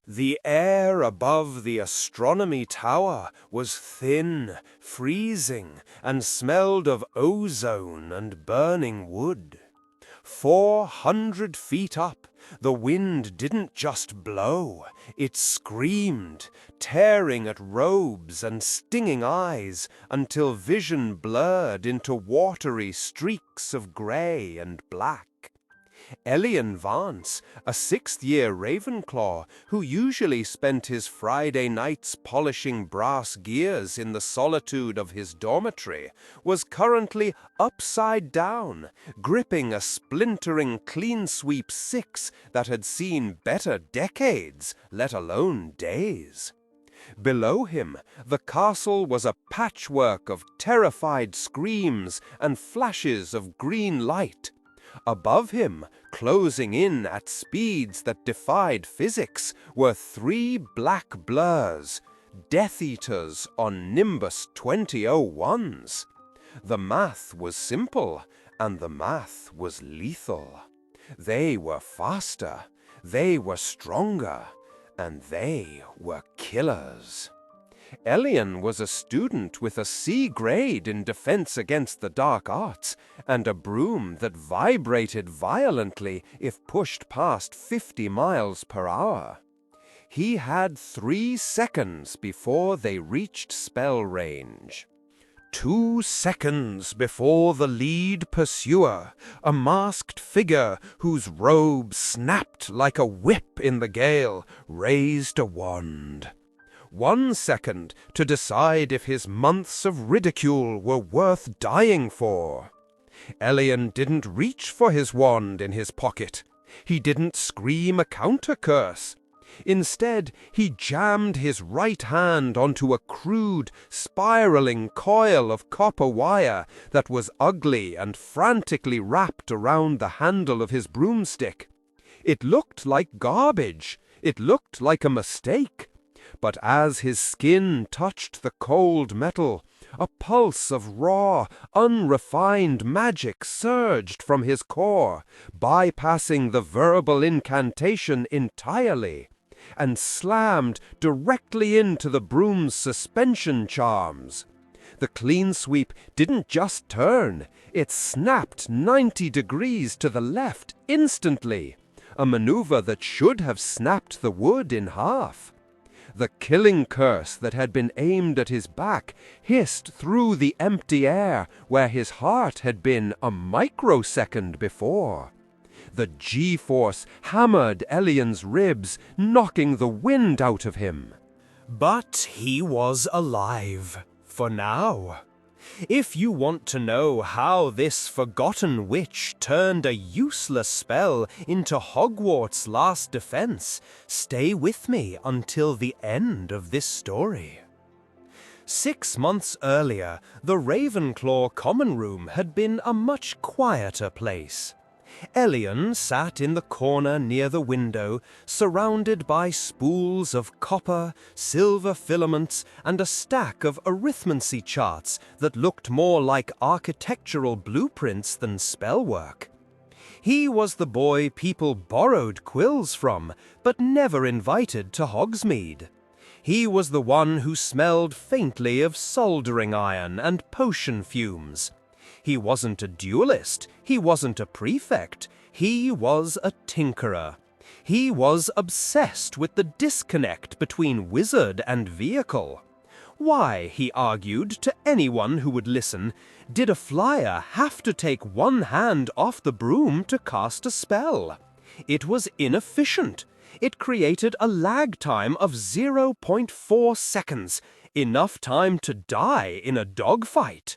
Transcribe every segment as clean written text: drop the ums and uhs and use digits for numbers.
The air above the astronomy tower was thin, freezing, and smelled of ozone and burning wood. 400 feet up, the wind didn't just blow, it screamed, tearing at robes and stinging eyes until vision blurred into watery streaks of grey and black. Elian Vance, a sixth-year Ravenclaw who usually spent his Friday nights polishing brass gears in the solitude of his dormitory, was currently upside down, gripping a splintering Clean-Sweep 6 that had seen better decades, let alone days. Below him, the castle was a patchwork of terrified screams and flashes of green light. Above him, closing in at speeds that defied physics, were 3 black blurs, Death Eaters on Nimbus 2001s. The math was simple, and the math was lethal. They were faster, they were stronger, and they were killers. Elian was a student with a C grade in Defense Against the Dark Arts, and a broom that vibrated violently if pushed past 50 miles per hour. He had 3 seconds before they reached spell range. 2 seconds before the lead pursuer, a masked figure whose robe snapped like a whip in the gale, raised a wand. 1 second to decide if his months of ridicule were worth dying for. Elian didn't reach for his wand in his pocket. He didn't scream a counter-curse. Instead, he jammed his right hand onto a crude, spiraling coil of copper wire that was ugly and frantically wrapped around the handle of his broomstick. It looked like garbage. It looked like a mistake. But as his skin touched the cold metal, a pulse of raw, unrefined magic surged from his core, bypassing the verbal incantation entirely, and slammed directly into the broom's suspension charms. The Clean Sweep didn't just turn, it snapped 90 degrees to the left instantly, a maneuver that should have snapped the wood in half. The killing curse that had been aimed at his back hissed through the empty air where his heart had been a microsecond before. The G-force hammered Elian's ribs, knocking the wind out of him. But he was alive, for now. If you want to know how this forgotten witch turned a useless spell into Hogwarts' last defense, stay with me until the end of this story. 6 months earlier, the Ravenclaw common room had been a much quieter place. Elian sat in the corner near the window, surrounded by spools of copper, silver filaments, and a stack of arithmancy charts that looked more like architectural blueprints than spellwork. He was the boy people borrowed quills from, but never invited to Hogsmeade. He was the one who smelled faintly of soldering iron and potion fumes. He wasn't a duelist, he wasn't a prefect, he was a tinkerer. He was obsessed with the disconnect between wizard and vehicle. Why, he argued to anyone who would listen, did a flyer have to take one hand off the broom to cast a spell? It was inefficient. It created a lag time of 0.4 seconds, enough time to die in a dogfight.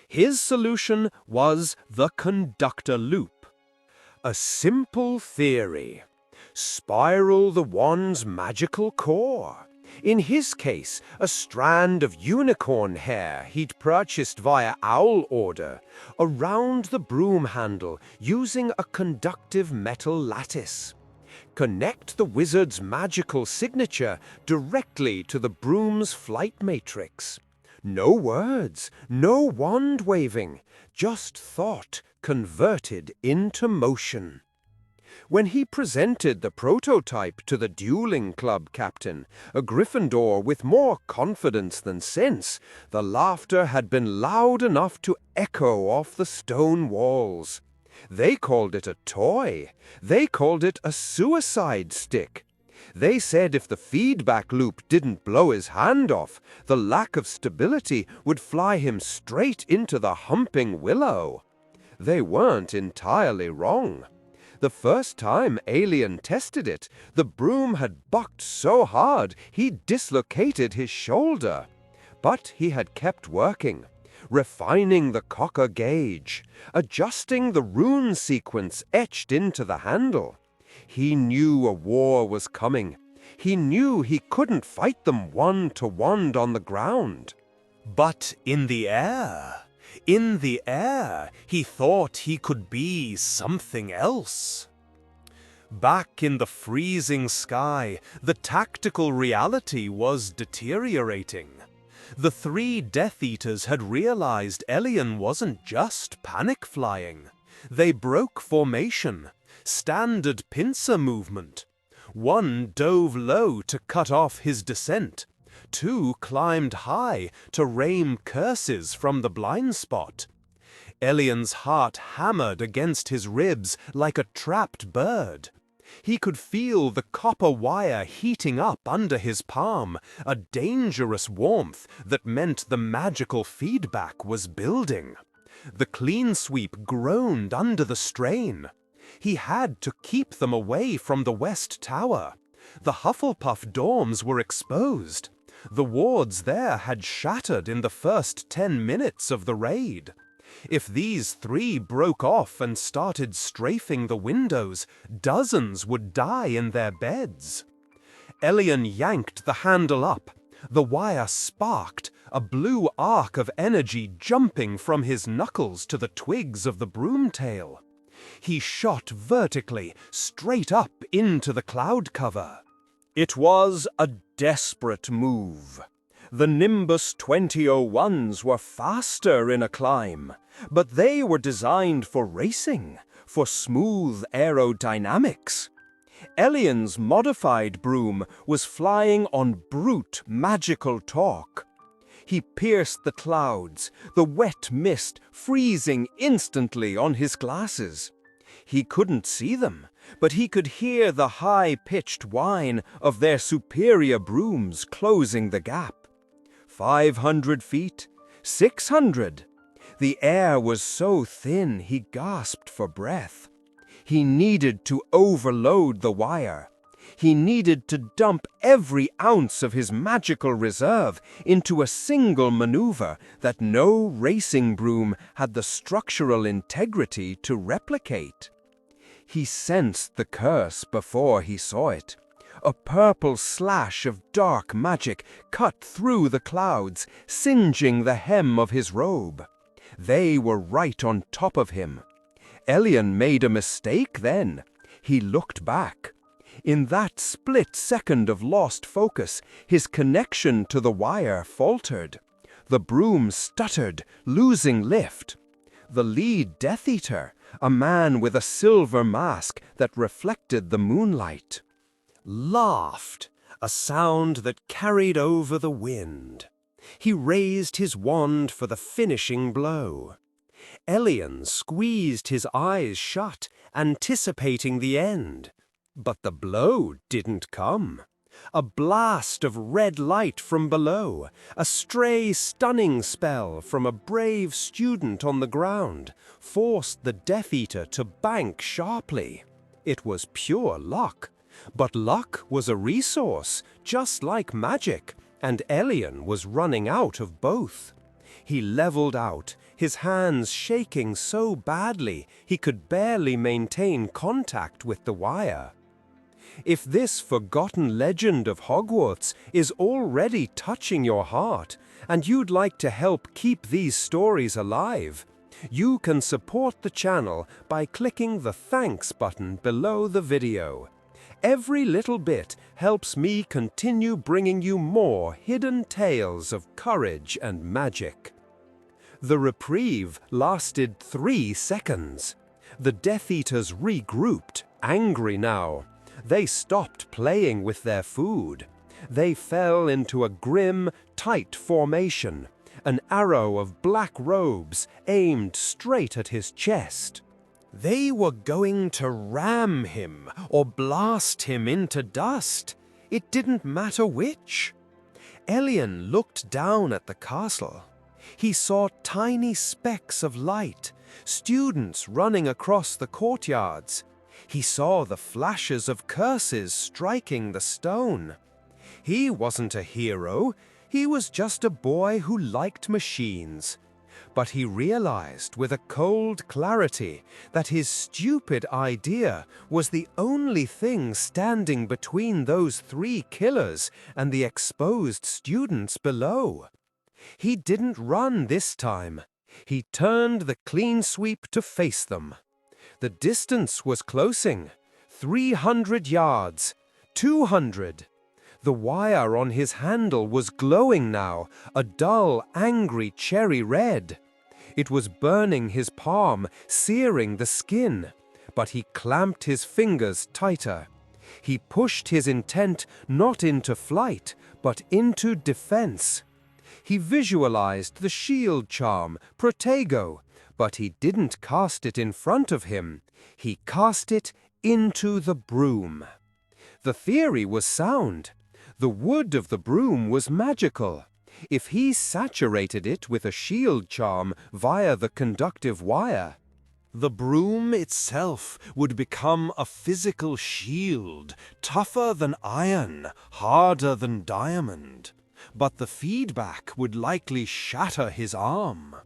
His solution was the conductor loop. A simple theory. Spiral the wand's magical core. In his case, a strand of unicorn hair he'd purchased via owl order, around the broom handle using a conductive metal lattice. Connect the wizard's magical signature directly to the broom's flight matrix. No words, no wand waving, just thought converted into motion. When he presented the prototype to the dueling club captain, a Gryffindor with more confidence than sense, the laughter had been loud enough to echo off the stone walls. They called it a toy. They called it a suicide stick. They said if the feedback loop didn't blow his hand off, the lack of stability would fly him straight into the humping willow. They weren't entirely wrong. The first time Alien tested it, the broom had bucked so hard he dislocated his shoulder. But he had kept working, refining the cocker gauge, adjusting the rune sequence etched into the handle. He knew a war was coming. He knew he couldn't fight them one-to-one on the ground. But in the air, he thought he could be something else. Back in the freezing sky, the tactical reality was deteriorating. The 3 Death Eaters had realized Elian wasn't just panic flying. They broke formation, standard pincer movement. 1 dove low to cut off his descent. 2 climbed high to rain curses from the blind spot. Elian's heart hammered against his ribs like a trapped bird. He could feel the copper wire heating up under his palm, a dangerous warmth that meant the magical feedback was building. The clean sweep groaned under the strain. He had to keep them away from the West Tower. The Hufflepuff dorms were exposed. The wards there had shattered in the first 10 minutes of the raid. If these 3 broke off and started strafing the windows, dozens would die in their beds. Elian yanked the handle up. The wire sparked, a blue arc of energy jumping from his knuckles to the twigs of the broomtail. He shot vertically, straight up into the cloud cover. It was a desperate move. The Nimbus 2001s were faster in a climb, but they were designed for racing, for smooth aerodynamics. Elian's modified broom was flying on brute magical torque. He pierced the clouds, the wet mist freezing instantly on his glasses. He couldn't see them, but he could hear the high-pitched whine of their superior brooms closing the gap. 500 feet, 600. The air was so thin he gasped for breath. He needed to overload the wire. He needed to dump every ounce of his magical reserve into a single maneuver that no racing broom had the structural integrity to replicate. He sensed the curse before he saw it. A purple slash of dark magic cut through the clouds, singeing the hem of his robe. They were right on top of him. Elian made a mistake then. He looked back. In that split second of lost focus, his connection to the wire faltered. The broom stuttered, losing lift. The lead Death Eater, a man with a silver mask that reflected the moonlight, laughed, a sound that carried over the wind. He raised his wand for the finishing blow. Elian squeezed his eyes shut, anticipating the end. But the blow didn't come. A blast of red light from below, a stray stunning spell from a brave student on the ground, forced the Death Eater to bank sharply. It was pure luck. But luck was a resource, just like magic, and Elian was running out of both. He leveled out, his hands shaking so badly he could barely maintain contact with the wire. If this forgotten legend of Hogwarts is already touching your heart, and you'd like to help keep these stories alive, you can support the channel by clicking the thanks button below the video. Every little bit helps me continue bringing you more hidden tales of courage and magic. The reprieve lasted 3 seconds. The Death Eaters regrouped, angry now. They stopped playing with their food. They fell into a grim, tight formation, an arrow of black robes aimed straight at his chest. They were going to ram him or blast him into dust. It didn't matter which. Elian looked down at the castle. He saw tiny specks of light, students running across the courtyards. He saw the flashes of curses striking the stone. He wasn't a hero. He was just a boy who liked machines. But he realized with a cold clarity that his stupid idea was the only thing standing between those 3 killers and the exposed students below. He didn't run this time. He turned the clean sweep to face them. The distance was closing. 300 yards. 200. The wire on his handle was glowing now, a dull, angry cherry red. It was burning his palm, searing the skin, but he clamped his fingers tighter. He pushed his intent not into flight, but into defense. He visualized the shield charm, Protego, but he didn't cast it in front of him. He cast it into the broom. The theory was sound. The wood of the broom was magical. If he saturated it with a shield charm via the conductive wire, the broom itself would become a physical shield, tougher than iron, harder than diamond. But the feedback would likely shatter his arm.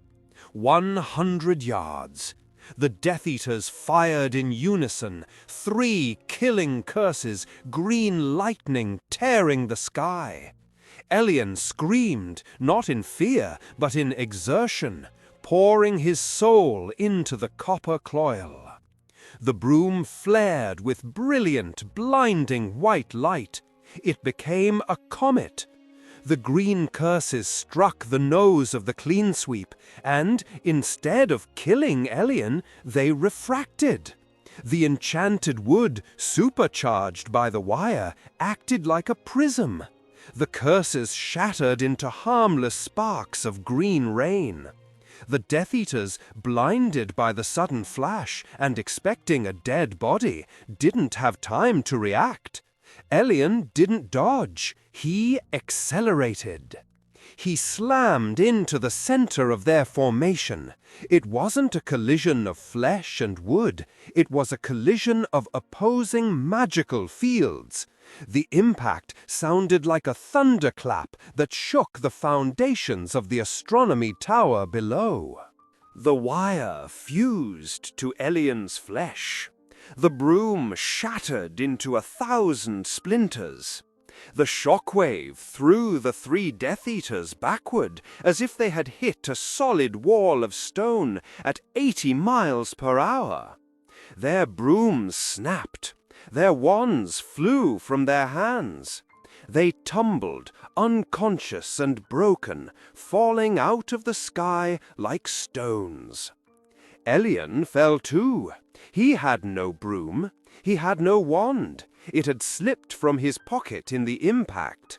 100 yards. The Death Eaters fired in unison, 3 killing curses, green lightning tearing the sky. Elian screamed, not in fear, but in exertion, pouring his soul into the copper coil. The broom flared with brilliant, blinding white light. It became a comet. The green curses struck the nose of the clean sweep, and, instead of killing Elian, they refracted. The enchanted wood, supercharged by the wire, acted like a prism. The curses shattered into harmless sparks of green rain. The Death Eaters, blinded by the sudden flash and expecting a dead body, didn't have time to react. Elian didn't dodge. He accelerated. He slammed into the center of their formation. It wasn't a collision of flesh and wood. It was a collision of opposing magical fields. The impact sounded like a thunderclap that shook the foundations of the astronomy tower below. The wire fused to Elian's flesh. The broom shattered into 1,000 splinters. The shockwave threw the 3 Death Eaters backward as if they had hit a solid wall of stone at 80 miles per hour. Their brooms snapped. Their wands flew from their hands. They tumbled, unconscious and broken, falling out of the sky like stones. Elian fell too. He had no broom. He had no wand. It had slipped from his pocket in the impact.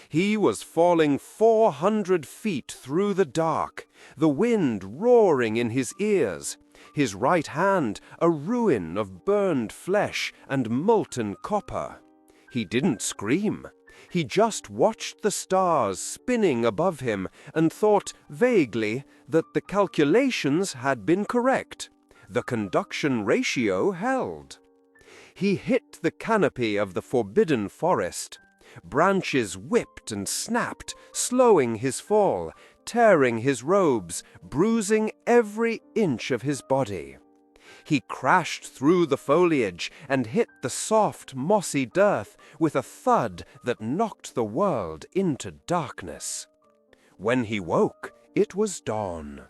He was falling 400 feet through the dark, the wind roaring in his ears, his right hand a ruin of burned flesh and molten copper. He didn't scream. He just watched the stars spinning above him and thought vaguely that the calculations had been correct. The conduction ratio held. He hit the canopy of the forbidden forest. Branches whipped and snapped, slowing his fall, tearing his robes, bruising every inch of his body. He crashed through the foliage and hit the soft, mossy dirt with a thud that knocked the world into darkness. When he woke, it was dawn.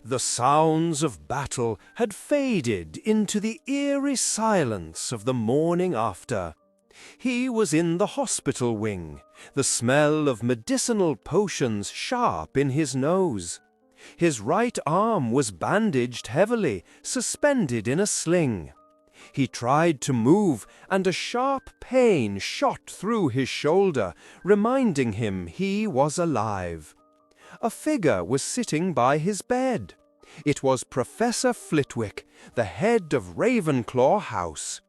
The sounds of battle had faded into the eerie silence of the morning after. He was in the hospital wing, the smell of medicinal potions sharp in his nose. His right arm was bandaged heavily, suspended in a sling. He tried to move, and a sharp pain shot through his shoulder, reminding him he was alive. A figure was sitting by his bed. It was Professor Flitwick, the head of Ravenclaw House.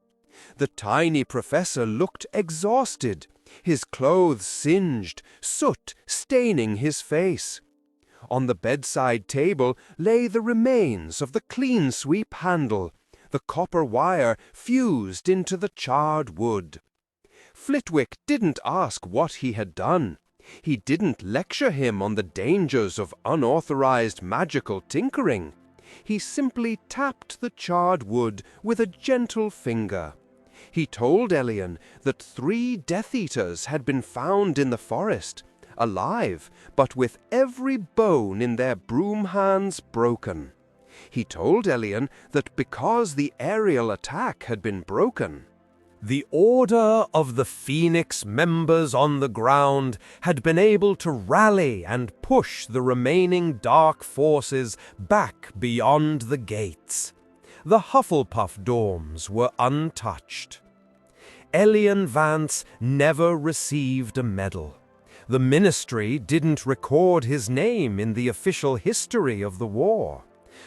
The tiny professor looked exhausted, his clothes singed, soot staining his face. On the bedside table lay the remains of the clean-sweep handle, the copper wire fused into the charred wood. Flitwick didn't ask what he had done. He didn't lecture him on the dangers of unauthorized magical tinkering. He simply tapped the charred wood with a gentle finger. He told Elian that 3 Death Eaters had been found in the forest, alive, but with every bone in their broom hands broken. He told Elian that because the aerial attack had been broken, the Order of the Phoenix members on the ground had been able to rally and push the remaining dark forces back beyond the gates. The Hufflepuff dorms were untouched. Elian Vance never received a medal. The Ministry didn't record his name in the official history of the war.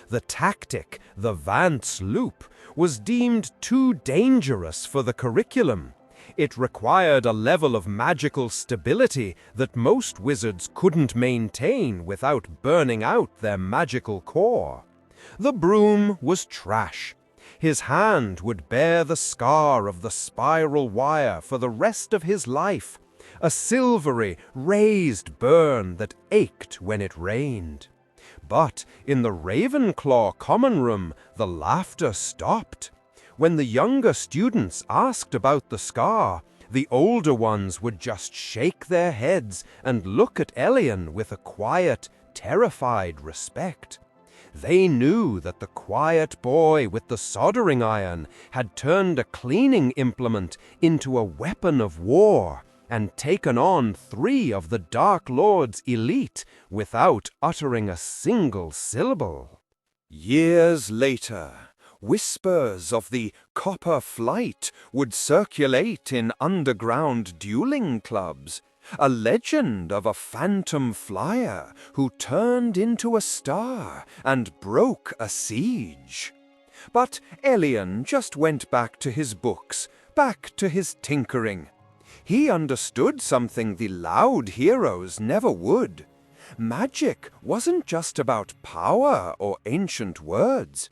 The tactic, the Vance Loop, was deemed too dangerous for the curriculum. It required a level of magical stability that most wizards couldn't maintain without burning out their magical core. The broom was trash. His hand would bear the scar of the spiral wire for the rest of his life, a silvery, raised burn that ached when it rained. But in the Ravenclaw common room, the laughter stopped. When the younger students asked about the scar, the older ones would just shake their heads and look at Elian with a quiet, terrified respect. They knew that the quiet boy with the soldering iron had turned a cleaning implement into a weapon of war and taken on 3 of the Dark Lord's elite without uttering a single syllable. Years later, whispers of the Copper Flight would circulate in underground dueling clubs, a legend of a phantom flyer who turned into a star and broke a siege. But Elian just went back to his books, back to his tinkering. He understood something the loud heroes never would. Magic wasn't just about power or ancient words.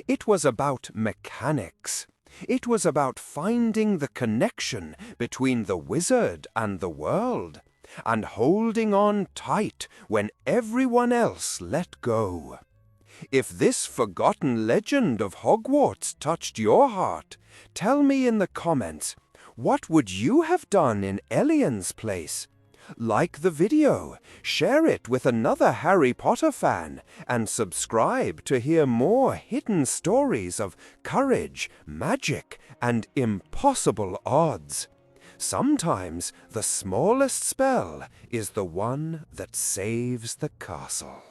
It was about mechanics. It was about finding the connection between the wizard and the world, and holding on tight when everyone else let go. If this forgotten legend of Hogwarts touched your heart, tell me in the comments, what would you have done in Elian's place? Like the video, share it with another Harry Potter fan, and subscribe to hear more hidden stories of courage, magic, and impossible odds. Sometimes the smallest spell is the one that saves the castle.